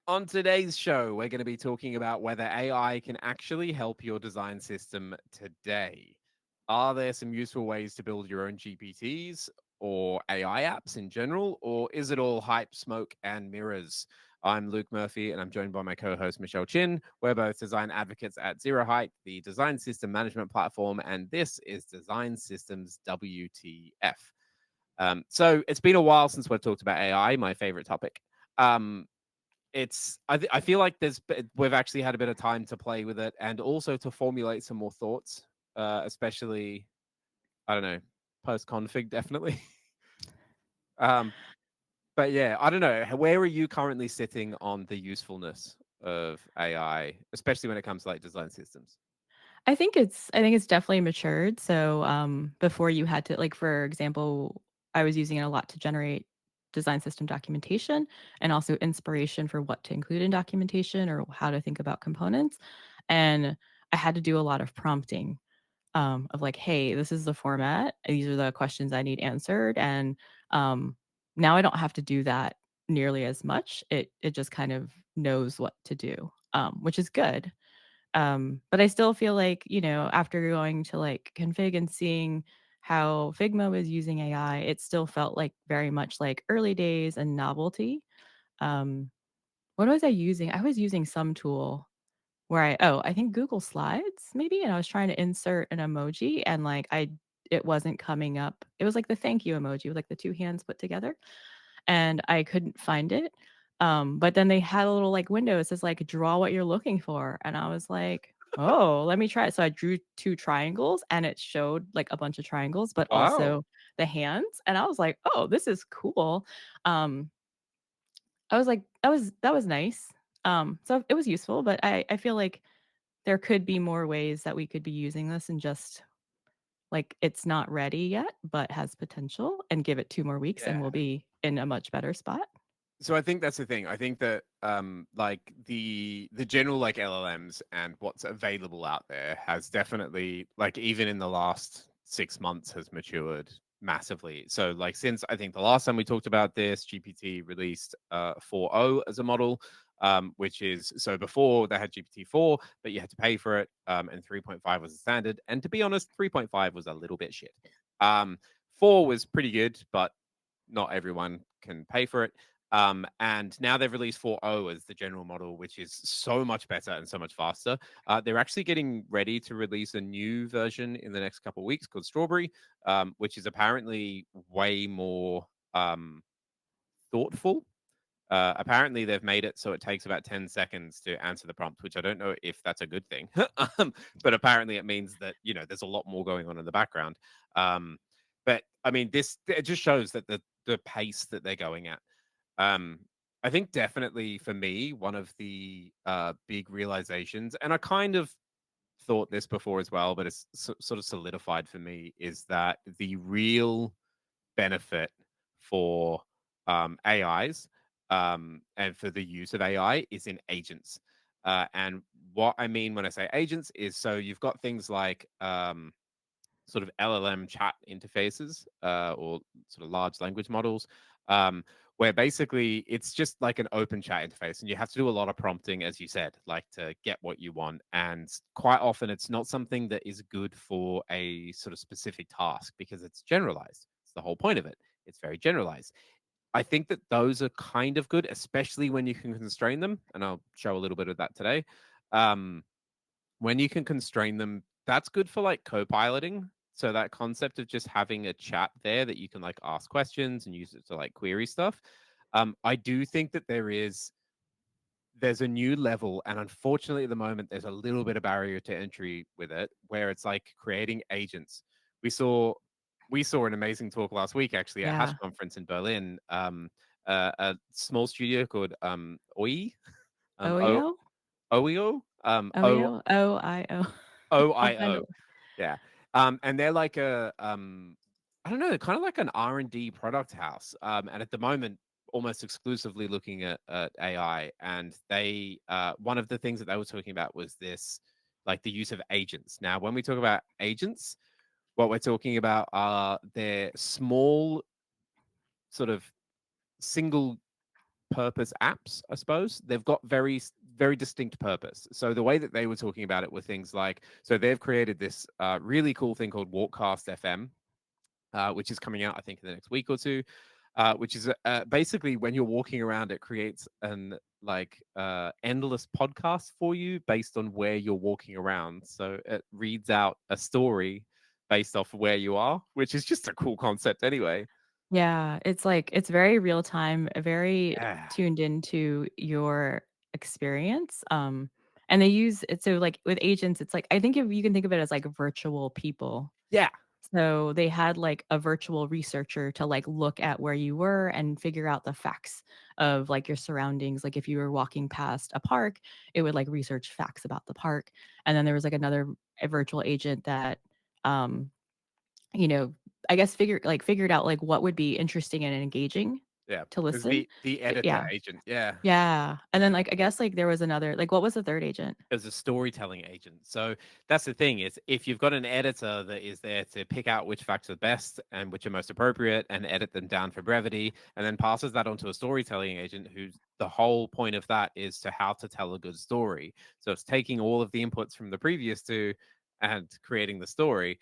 On today's show, we're going to be talking about whether AI can actually help your design system today. Are there some useful ways to build your own GPTs or AI apps in general, or is it all hype, smoke, and mirrors? I'm Luke Murphy, and I'm joined by my co host, Michelle Chin. We're both design advocates at zeroheight, the design system management platform, and this is Design Systems WTF. So it's been a while since we've talked about AI, my favorite topic. Um, I feel like we've actually had a bit of time to play with it and also to formulate some more thoughts, especially I don't know, post config definitely. um, but yeah, I don't know. Where are you currently sitting on the usefulness of AI, especially when it comes to like design systems? I think it's definitely matured. So before you had to, like, for example, I was using it a lot to generate design system documentation and also inspiration for what to include in documentation or how to think about components. And I had to do a lot of prompting of like, hey, this is the format. These are the questions I need answered. And um, now I don't have to do that nearly as much. It just kind of knows what to do, which is good. But I still feel like, after going to like config and seeing how Figma was using AI, it still felt like very much like early days and novelty. Um, what was I using? I was using some tool where I think Google Slides maybe, and I was trying to insert an emoji and like it wasn't coming up. It was like the thank you emoji with like the two hands put together and I couldn't find it. But then they had a little like window. It says like draw what you're looking for. And I was like, oh, let me try it. So I drew two triangles and it showed like a bunch of triangles, but Wow. also the hands. And I was like, oh, this is cool. Um, I was like, that was nice. So it was useful, but I feel like there could be more ways that we could be using this and just like it's not ready yet, but has potential and give it 2 more weeks and Yeah. we'll be in a much better spot. So I think that's the thing. I think that like the general like LLMs and what's available out there has definitely like even in the last 6 months has matured massively. So like since I think the last time we talked about this, GPT released 4.0 as a model, which is so before they had GPT 4, but you had to pay for it, and 3.5 was the standard. And to be honest, 3.5 was a little bit shit. Um, 4 was pretty good, but not everyone can pay for it. And now they've released 4.0 as the general model, which is so much better and so much faster. They're actually getting ready to release a new version in the next couple of weeks called Strawberry, which is apparently way more thoughtful. Apparently, they've made it so it takes about 10 seconds to answer the prompt, which I don't know if that's a good thing. But apparently, it means that, there's a lot more going on in the background. Um, but I mean, it just shows that the pace that they're going at. Um, I think definitely for me, one of the big realizations, and I kind of thought this before as well, but it's sort of solidified for me, is that the real benefit for AIs and for the use of AI is in agents. And what I mean when I say agents is so you've got things like sort of LLM chat interfaces or sort of large language models, where basically it's just like an open chat interface, and you have to do a lot of prompting, as you said, like to get what you want. And quite often, it's not something that is good for a sort of specific task because it's generalized. It's the whole point of it. It's very generalized. I think that those are kind of good, especially when you can constrain them, and I'll show a little bit of that today. Um, when you can constrain them, that's good for like co-piloting. So that concept of just having a chat there that you can like ask questions and use it to like query stuff. I do think that there's a new level, and unfortunately at the moment there's a little bit of barrier to entry with it, where it's like creating agents. We saw we saw an amazing talk last week actually at Hash Yeah. Conference in Berlin. A small studio called OI, O OEO? OEO, OEO? OIO. I'll find OIO. it. Yeah. And they're like I don't know, kind of like an R&D product house. And at the moment, almost exclusively looking at AI. And they, one of the things that they were talking about was this, like the use of agents. Now, when we talk about agents, what we're talking about are their small sort of single. purpose apps, I suppose. They've got very distinct purpose. So the way that they were talking about it were things like, so they've created this really cool thing called Walkcast FM, which is coming out, I think, in the next week or two. Which is basically when you're walking around, it creates an endless podcast for you based on where you're walking around. So it reads out a story based off of where you are, which is just a cool concept anyway. Yeah, it's like it's very real time, very Yeah. tuned into your experience. And they use it so like with agents, it's like I think if you can think of it as like virtual people. Yeah. So they had like a virtual researcher to like look at where you were and figure out the facts of like your surroundings. Like if you were walking past a park, it would like research facts about the park. And then there was like another a virtual agent that um you know, I guess figured out like what would be interesting and engaging Yeah. to It was listen. the But editor yeah. agent. Yeah. Yeah. And then like I guess like there was another like what was the third agent? As a storytelling agent. So that's the thing is if you've got an editor that is there to pick out which facts are best and which are most appropriate and edit them down for brevity and then passes that on to a storytelling agent who's the whole point of that is to how to tell a good story. So it's taking all of the inputs from the previous two and creating the story.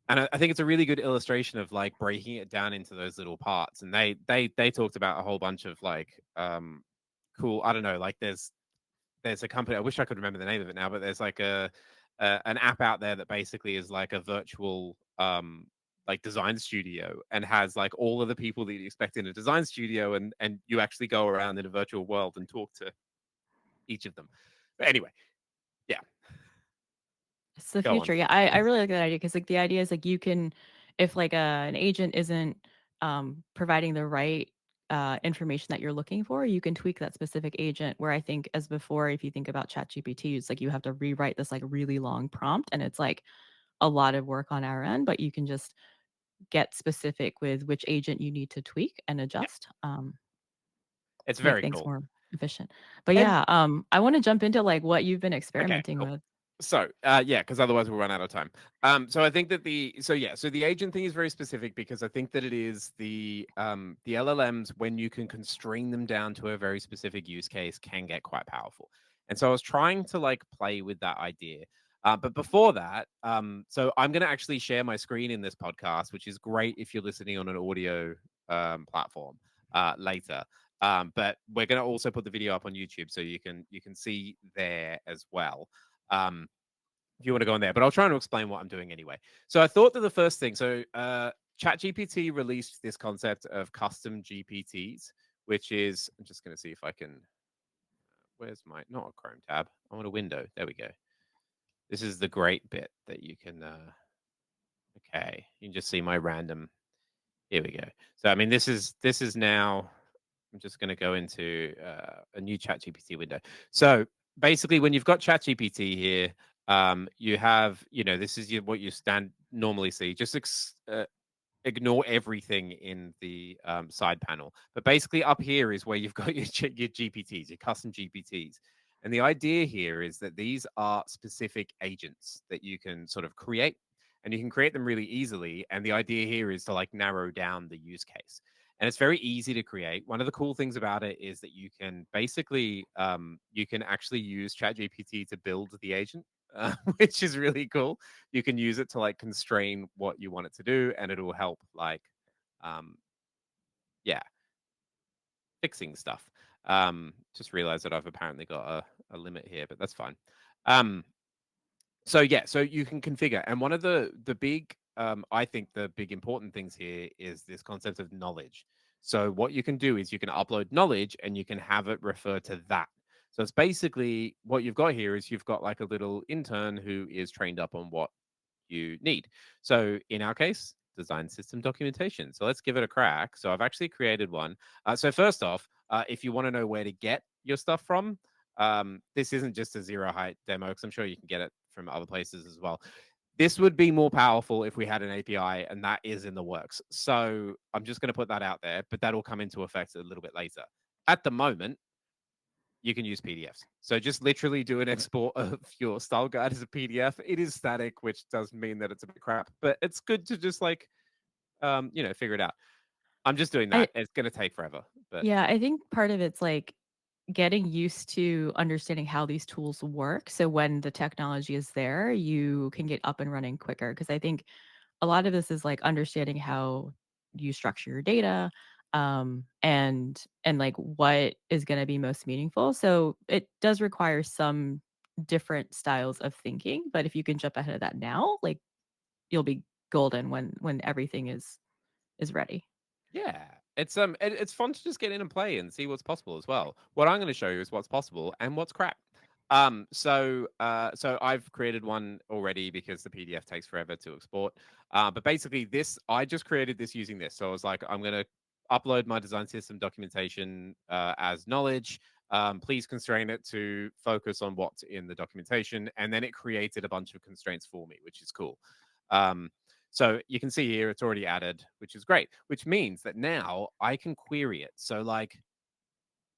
And I think it's a really good illustration of like breaking it down into those little parts. And they talked about a whole bunch of cool, I don't know, like there's a company. I wish I could remember the name of it now, but there's like an app out there that basically is like a virtual like design studio and has like all of the people that you expect in a design studio, and you actually go around in a virtual world and talk to each of them. But anyway, yeah, It's the go on. future. Yeah, I really like that idea because like the idea is like you can if like an agent isn't providing the right information that you're looking for, you can tweak that specific agent. Where I think as before, if you think about ChatGPT, it's like you have to rewrite this like really long prompt, and it's like a lot of work on our end, but you can just get specific with which agent you need to tweak and Yeah, adjust it's to make very things cool. more efficient. But And yeah, I want to jump into like what you've been okay, experimenting cool. with. So, yeah, because otherwise we'll run out of time. So I think that so the agent thing is very specific because I think that it is the LLMs when you can constrain them down to a very specific use case can get quite powerful. And so I was trying to like play with that idea. But before that, so I'm going to actually share my screen in this podcast, which is great if you're listening on an audio platform later. But we're going to also put the video up on YouTube so you can see there as well. Um, if you want to go on there, but I'll try and explain what I'm doing anyway. So I thought that the first thing, so ChatGPT released this concept of custom GPTs, which is I'm just going to see if I can. Where's my not a Chrome tab? I want a window. There we go. This is the great bit that you can. Okay, you can just see my random. Here we go. So I mean, this is now. I'm just going to go into a new ChatGPT window. So basically, when you've got ChatGPT here, you have, this is what you normally see. Just ignore everything in the side panel. But basically, up here is where you've got your GPTs, your custom GPTs. And the idea here is that these are specific agents that you can sort of create, and you can create them really easily. And the idea here is to like narrow down the use case. And it's very easy to create. One of the cool things about it is that you can basically you can actually use ChatGPT to build the agent, which is really cool. You can use it to like constrain what you want it to do, and it will help like um, yeah, fixing stuff. Just realized that I've apparently got a limit here, but that's fine. Um, so yeah, so you can configure, and one of the big I think the big important things here is this concept of knowledge. So what you can do is you can upload knowledge and you can have it refer to that. So it's basically what you've got here is you've got like a little intern who is trained up on what you need. So in our case, design system documentation. So let's give it a crack. So I've actually created one. So first off, if you want to know where to get your stuff from, this isn't just a zeroheight demo because I'm sure you can get it from other places as well. This would be more powerful if we had an API, and that is in the works. So I'm just going to put that out there, but that will come into effect a little bit later. At the moment, you can use PDFs. So just literally do an export of your style guide as a PDF. It is static, which does mean that it's a bit crap, but it's good to just like, figure it out. I'm just doing I that. It's going to take forever, but Yeah, I think part of it's like getting used to understanding how these tools work. So when the technology is there, you can get up and running quicker. Because I think a lot of this is like understanding how you structure your data, and like what is going to be most meaningful. So it does require some different styles of thinking, but if you can jump ahead of that now, like you'll be golden when everything is ready. yeah, it's fun to just get in and play and see what's possible as well. What I'm going to show you is what's possible and what's crap. So I've created one already because the PDF takes forever to export. But basically, this I just created this using this. So I was like, I'm going to upload my design system documentation as knowledge. Please constrain it to focus on what's in the documentation, and then it created a bunch of constraints for me, which is cool. Um, so you can see here it's already added, which is great, which means that now I can query it. So like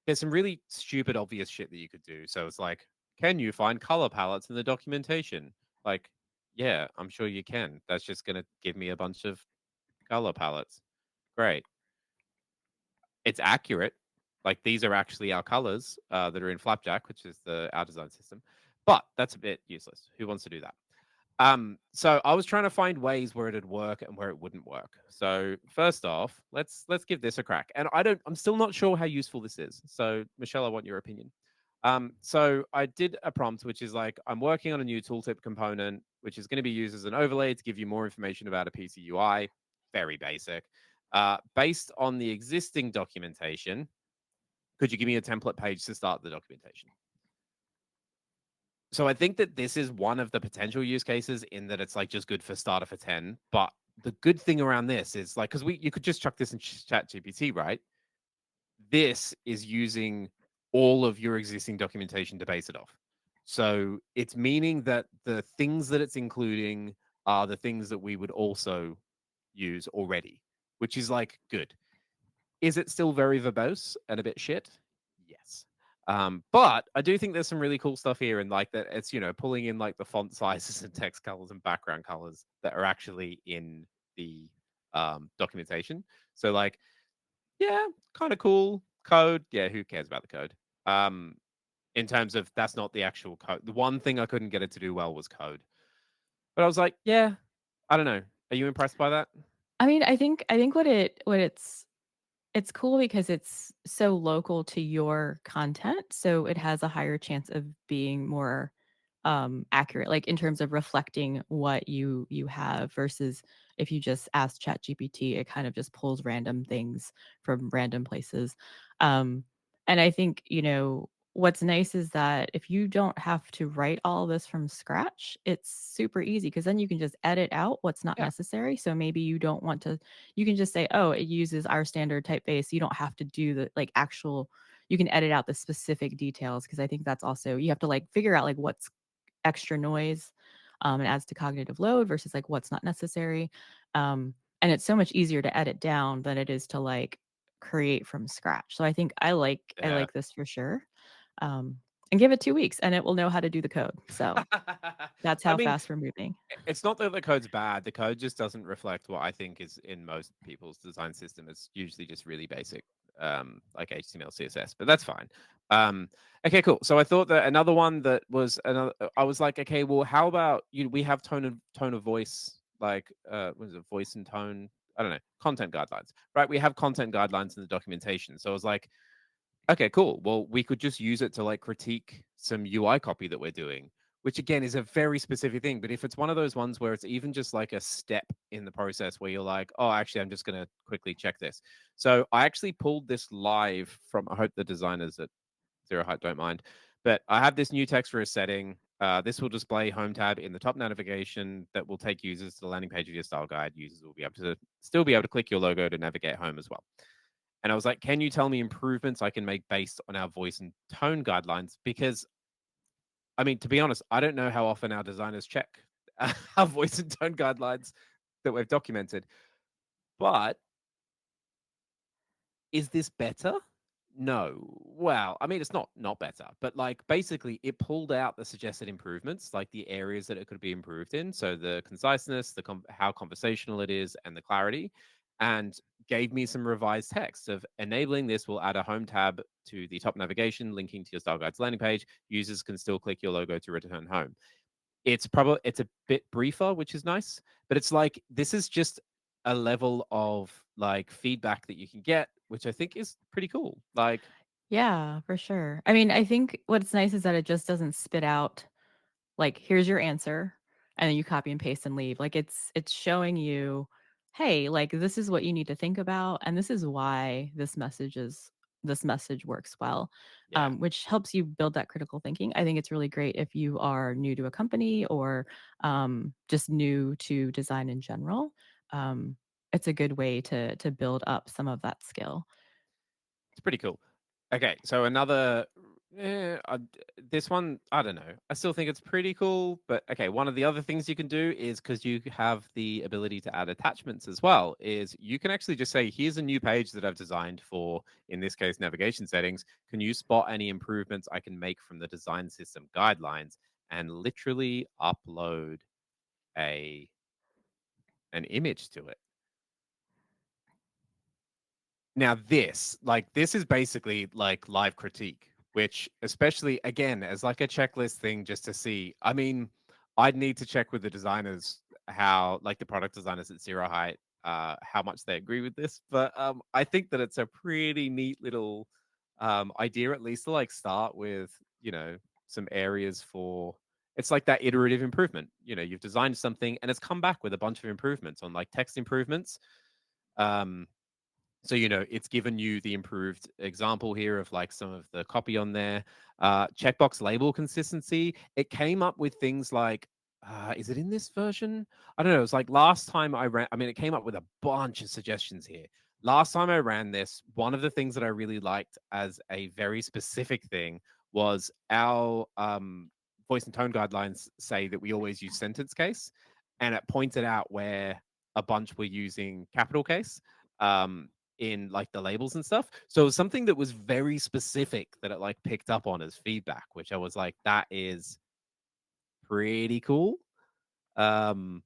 there's some really stupid obvious shit that you could do. So it's like, can you find color palettes in the documentation? Like, yeah, I'm sure you can. That's just going to give me a bunch of color palettes. Great. It's accurate. Like these are actually our colors that are in Flapjack, which is our design system. But that's a bit useless. Who wants to do that? So I was trying to find ways where it'd work and where it wouldn't work. So first off, let's give this a crack. And I'm still not sure how useful this is. So Michelle, I want your opinion. So I did a prompt which is like I'm working on a new tooltip component, which is going to be used as an overlay to give you more information about a PC UI. Very basic. Based on the existing documentation, could you give me a template page to start the documentation? So I think that this is one of the potential use cases in that it's like just good for starter for 10. But the good thing around this is like, because you could just chuck this in chat GPT, right? This is using all of your existing documentation to base it off. So it's meaning that the things that it's including are the things that we would also use already, which is like good. Is it still very verbose and a bit shit? Yes. But I do think there's some really cool stuff here, and like that it's pulling in like the font sizes and text colors and background colors that are actually in the documentation. So like, yeah, kind of cool code. Yeah, who cares about the code? Um, in terms of that's not the actual code. The one thing I couldn't get it to do well was code. But I was like, yeah, I don't know. Are you impressed by that? I mean, I think what it's cool because it's so local to your content, so it has a higher chance of being more, accurate, like, in terms of reflecting what you have versus if you just ask ChatGPT, it kind of just pulls random things from random places. Um, and I think, what's nice is that if you don't have to write all this from scratch, it's super easy because then you can just edit out what's not Yeah. necessary. So maybe you don't want to you can just say, "Oh, it uses our standard typeface." You don't have to do the, like, actual you can edit out the specific details because I think that's also you have to, like, figure out, like, what's extra noise, and adds to cognitive load versus, like, what's not necessary. And it's so much easier to edit down than it is to, like, create from scratch. So I think I Yeah. like this for sure. And give it 2 weeks, and it will know how to do the code. So that's I how mean, fast we're moving. it's not that the code's bad. The code just doesn't reflect what I think is in most people's design system. It's usually just really basic, like HTML, CSS, but that's fine. Um, okay, cool. So I thought that another one that was another. I was like, okay, well, how about we have tone of voice, like what is it, voice and tone? I don't know, content guidelines, right? We have content guidelines in the documentation. So I was like, okay, cool. Well, we could just use it to like critique some UI copy that we're doing, which again is a very specific thing. But if it's one of those ones where it's even just like a step in the process where you're like, oh, actually, I'm just going to quickly check this. So I actually pulled this live from, I hope the designers at zeroheight don't mind, but I have this new text for a setting. This will display home tab in the top navigation that will take users to the landing page of your style guide. Users will be able to still be able to click your logo to navigate home as well. And I was like, can you tell me improvements I can make based on our voice and tone guidelines? Because, I mean, to be honest, I don't know how often our designers check our voice and tone guidelines that we've documented. But is this better? No. Well, I mean, it's not better, but like basically it pulled out the suggested improvements, like the areas that it could be improved in. So the conciseness, how conversational it is, and the clarity. And gave me some revised text of enabling this will add a home tab to the top navigation, linking to your style guides landing page. Users can still click your logo to return home. It's a bit briefer, which is nice, but it's like this is just a level of like feedback that you can get, which I think is pretty cool. Like, Yeah, for sure. I mean, I think what's nice is that it just doesn't spit out like, "Here's your answer," and then you copy and paste and leave. Like, it's showing you, "Hey, like, this is what you need to think about, and this is why this message works well," yeah, which helps you build that critical thinking. I think it's really great if you are new to a company or, just new to design in general. Um, it's a good way to build up some of that skill. it's pretty cool. Okay, so another, this one, I don't know. I still think it's pretty cool, but okay, one of the other things you can do is because you have the ability to add attachments as well, is you can actually just say, here's a new page that I've designed for, in this case, navigation settings. Can you spot any improvements I can make from the design system guidelines? And literally upload a an image to it. Now this is basically like live critique, which especially again as like a checklist thing just to see. I mean, I'd need to check with the designers how like the product designers at Zero Height how much they agree with this, but I think that it's a pretty neat little idea at least to like start with, you know, some areas for it's like that iterative improvement. You know, you've designed something and it's come back with a bunch of improvements on like text improvements. Um so, you know, it's given you the improved example here of like some of the copy on there. Checkbox label consistency. It came up with things like, is it in this version? I don't know. It's like last time I ran, I mean, it came up with a bunch of suggestions here. Last time I ran this, one of the things that I really liked as a very specific thing was our voice and tone guidelines say that we always use sentence case. And it pointed out where a bunch were using capital case. In like the labels and stuff. So it was something that was very specific that it like picked up on as feedback, which I was like, that is pretty cool. Um,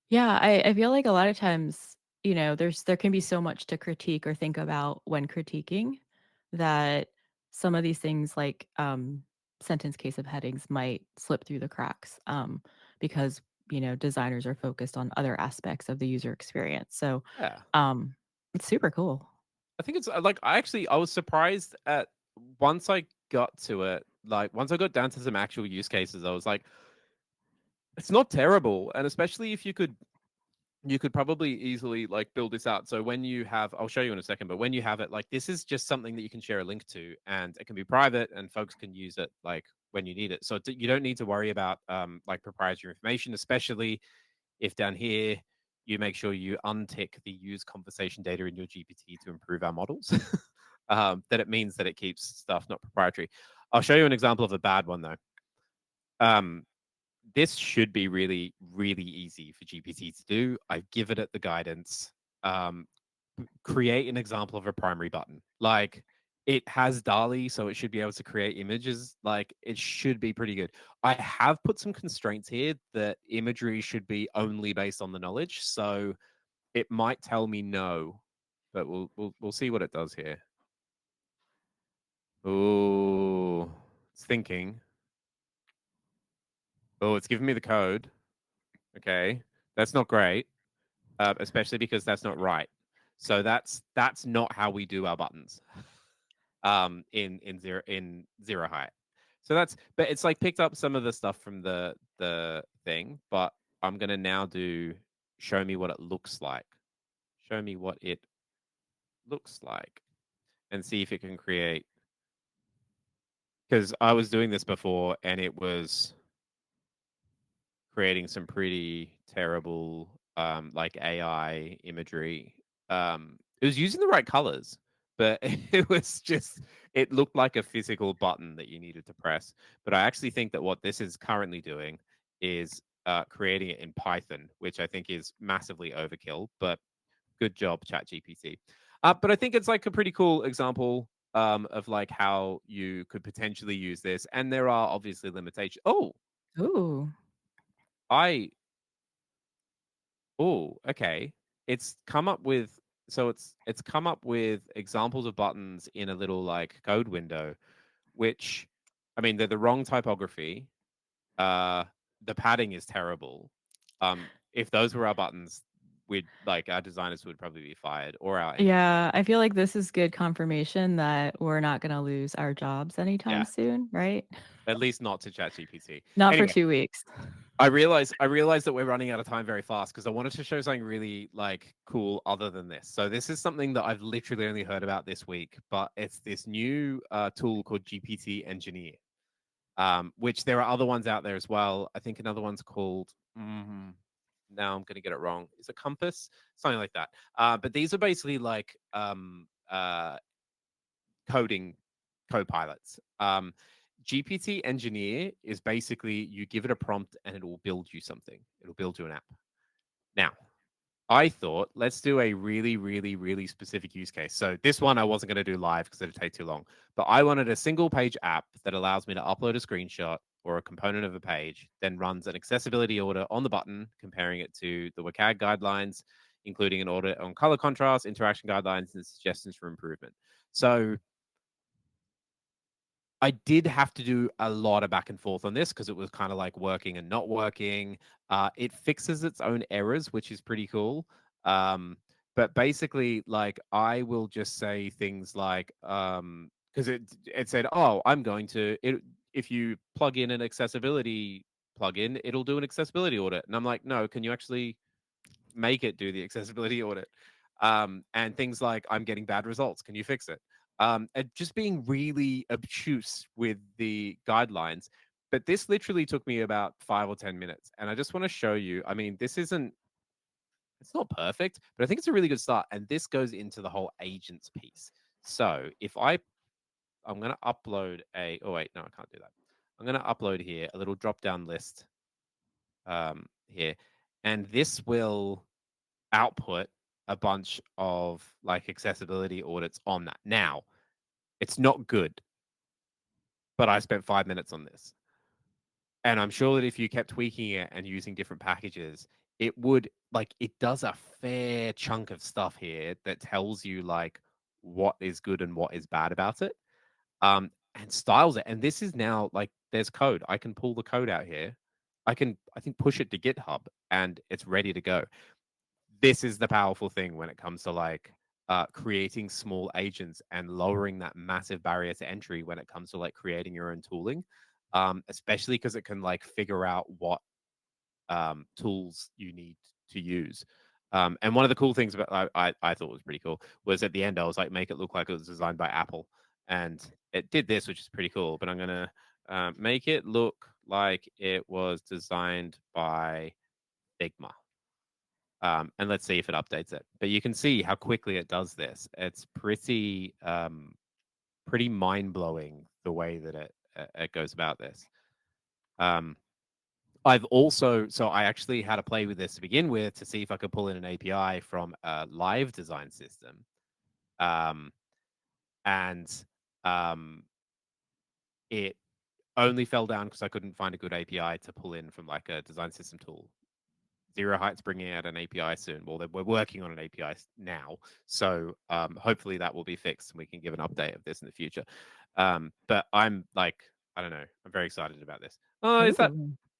Yeah, I feel like a lot of times, there can be so much to critique or think about when critiquing that some of these things like sentence case of headings might slip through the cracks because designers are focused on other aspects of the user experience. So yeah, um, it's super cool. I think it's like I was surprised at once I got to it. Like once I got down to some actual use cases, I was like, it's not terrible, and especially if you could probably easily like build this out. So when you have, I'll show you in a second, but when you have it, like this is just something that you can share a link to, and it can be private, and folks can use it like when you need it. So you don't need to worry about like proprietary information, especially if down here you make sure you untick the use conversation data in your GPT to improve our models. That it means that it keeps stuff not proprietary. I'll show you an example of a bad one though. Um, this should be really, really easy for GPT to do. I've given it the guidance. Um, create an example of a primary button. Like it has DALI, so it should be able to create images. Like it should be pretty good. I have put some constraints here that imagery should be only based on the knowledge. So it might tell me no, but we'll see what it does here. Oh, it's thinking. Oh, it's giving me the code. Okay, that's not great. Especially because that's not right. So that's not how we do our buttons in zero height. So that's but it's like picked up some of the stuff from the thing, but I'm gonna now do show me what it looks like. Show me what it looks like and see if it can create because I was doing this before and it was creating some pretty terrible like AI imagery. It was using the right colors, but it was just it looked like a physical button that you needed to press. But I actually think that what this is currently doing is creating it in Python, which I think is massively overkill. But good job, ChatGPT. But I think it's like a pretty cool example of like how you could potentially use this, and there are obviously limitations. Ooh. I Oh, okay. It's come up with. it's come up with examples of buttons in a little like code window, which, I mean, they're the wrong typography. Uh, the padding is terrible. If those were our buttons, we'd like our designers would probably be fired, or our engineers. Yeah, I feel like this is good confirmation that we're not gonna lose our jobs anytime Yeah, soon, right? at least not to ChatGPT. Not for Anyway, 2 weeks. I realized that we're running out of time very fast because I wanted to show something really like cool other than this. So this is something that I've literally only heard about this week, but it's this new tool called GPT Engineer, which there are other ones out there as well. I think another one's called. Now I'm going to get it wrong. Is it Compass? Something like that. But these are basically like coding co-pilots. GPT Engineer is basically you give it a prompt and it will build you something. It'll build you an app. Now, I thought let's do a really, really, really specific use case. So this one I wasn't going to do live because it'd take too long. But I wanted a single page app that allows me to upload a screenshot or a component of a page, then runs an accessibility order on the button, comparing it to the WCAG guidelines, including an audit on color contrast, interaction guidelines, and suggestions for improvement. So I did have to do a lot of back and forth on this because it was kind of like working and not working. It fixes its own errors, which is pretty cool. But basically, like I will just say things like, because it said, "Oh, I'm going to it." If you plug in an accessibility plugin, it'll do an accessibility audit, and I'm like, "No, can you actually make it do the accessibility audit?" And things like, "I'm getting bad results. Can you fix it?" And just being really obtuse with the guidelines. But this literally took me about 5 or 10 minutes. And I just want to show you. I mean, it's not perfect, but I think it's a really good start. And this goes into the whole agents piece. So if I'm going to upload oh, wait, no, I can't do that. I'm going to upload here a little drop down list here. And this will output a bunch of like accessibility audits on that. Now, it's not good, but I spent 5 minutes on this. And I'm sure that if you kept tweaking it and using different packages, it would like it does a fair chunk of stuff here that tells you like what is good and what is bad about it. And styles it. And this is now like there's code. I can pull the code out here. I think push it to GitHub and it's ready to go. This is the powerful thing when it comes to like creating small agents and lowering that massive barrier to entry when it comes to like creating your own tooling, especially because it can like figure out what tools you need to use. And one of the cool things about I thought was pretty cool was at the end I was like make it look like it was designed by Apple, and it did this, which is pretty cool. But I'm gonna make it look like it was designed by Figma. And let's see if it updates it. But you can see how quickly it does this. It's pretty mind blowing the way that it goes about this. Um, I've also so I actually had to play with this to begin with to see if I could pull in an API from a live design system, um, and it only fell down because I couldn't find a good API to pull in from like a design system tool. Zeroheight's bringing out an API soon. Well, we're working on an API now, so hopefully that will be fixed and we can give an update of this in the future. But I'm like, I don't know, I'm very excited about this. Oh, Ooh.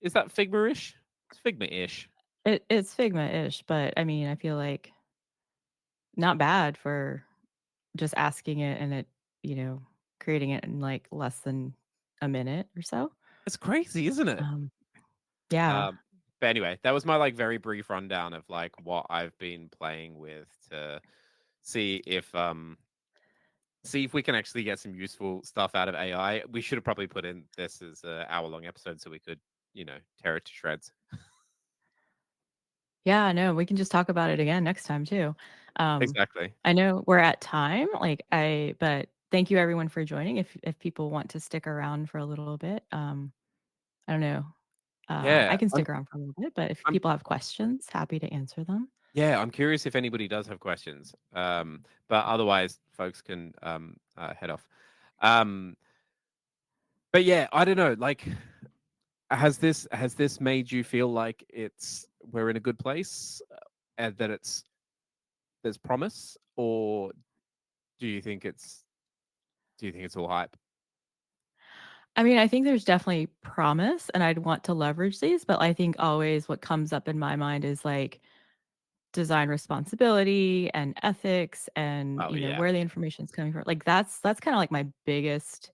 is that Figma-ish? It's Figma-ish. It's Figma-ish, but I mean, I feel like not bad for just asking it and it, you know, creating it in like less than a minute or so. It's crazy, isn't it? Um, yeah. Um, but anyway, that was my like very brief rundown of like what I've been playing with to see if we can actually get some useful stuff out of AI. We should have probably put in this as an hour-long episode so we could, tear it to shreds. Yeah, no, we can just talk about it again next time too. Um, Exactly. I know we're at time, but thank you everyone for joining. If people want to stick around for a little bit, I don't know. I Yeah, can stick around for a little bit, but if I'm people have questions, happy to answer them. yeah, I'm curious if anybody does have questions. But otherwise, folks can head off. Um, but yeah, I don't know. Like, has this made you feel like we're in a good place, and that it's there's promise, or do you think it's all hype? I mean, I think there's definitely promise and I'd want to leverage these, but I think always what comes up in my mind is like design responsibility and ethics and, Oh yeah, where for the sure. information's coming from. Like that's kind of like my biggest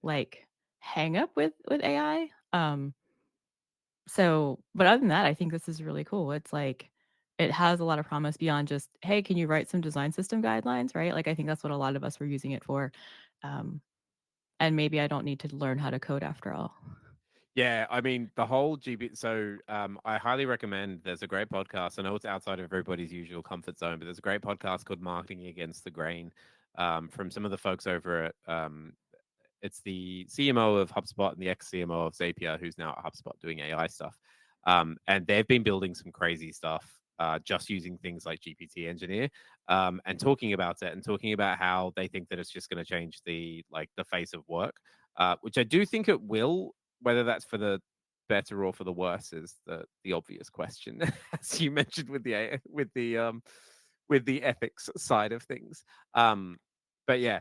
like hang up with AI. So, but other than that, I think this is really cool. It's like it has a lot of promise beyond just, hey, can you write some design system guidelines, right? Like I think that's what a lot of us were using it for. Um, and maybe I don't need to learn how to code after all. Yeah, I mean the whole GB. So I highly recommend. There's a great podcast. I know it's outside of everybody's usual comfort zone, but there's a great podcast called "Marketing Against the Grain" from some of the folks over at it's the CMO of HubSpot and the ex CMO of Zapier, who's now at HubSpot doing AI stuff. And they've been building some crazy stuff just using things like GPT Engineer and talking about it and talking about how they think that it's just going to change the face of work, which I do think it will. Whether that's for the better or for the worse is the obvious question, as you mentioned with with the ethics side of things. Um, but yeah,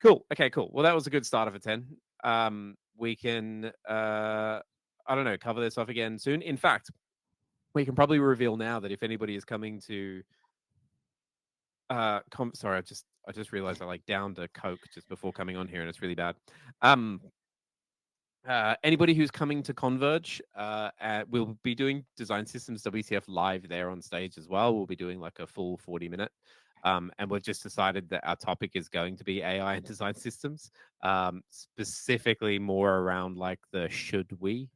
cool. Okay, cool. Well, that was a good starter for 10. We can I don't know, cover this off again soon. In fact, we can probably reveal now that if anybody is coming to sorry, I just realized I like downed a Coke just before coming on here and it's really bad. Um anybody who's coming to Converge, we'll be doing Design Systems WTF live there on stage as well. We'll be doing like a full 40-minute. And we've just decided that our topic is going to be AI and design systems, specifically more around like the should we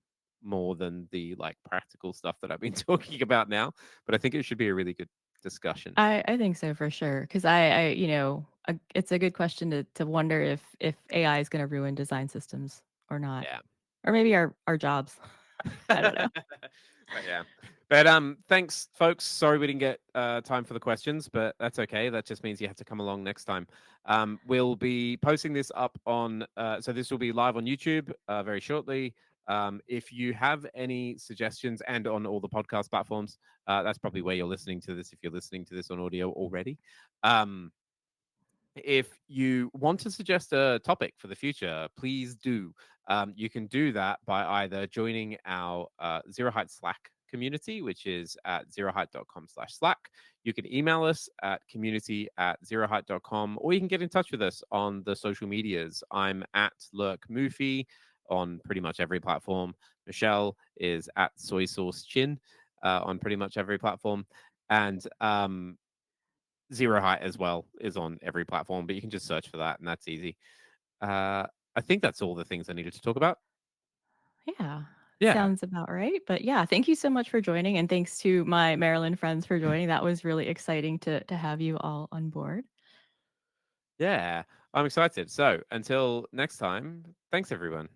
more than the like practical stuff that I've been talking about now. But I think it should be a really good discussion. I think so for sure because it's a good question to wonder if AI is going to ruin design systems or not, Yeah. or maybe our jobs. I don't know. But yeah. But thanks folks. Sorry we didn't get time for the questions, but that's okay. That just means you have to come along next time. We'll be posting this up on so this will be live on YouTube very shortly. If you have any suggestions and on all the podcast platforms, that's probably where you're listening to this if you're listening to this on audio already. Um if you want to suggest a topic for the future, please do. You can do that by either joining our Zero Height Slack community, which is at zeroheight.com/Slack. You can email us at community@zeroheight.com, or you can get in touch with us on the social medias. I'm at Lurk Moofy on pretty much every platform. Michelle is at Soy Sauce Chin on pretty much every platform. And Zero Height as well is on every platform, but you can just search for that and that's easy. I think that's all the things I needed to talk about. Yeah, Yeah. sounds about right. But yeah, thank you so much for joining, and thanks to my Maryland friends for joining. That was really exciting to have you all on board. Yeah. I'm excited. So until next time, thanks everyone.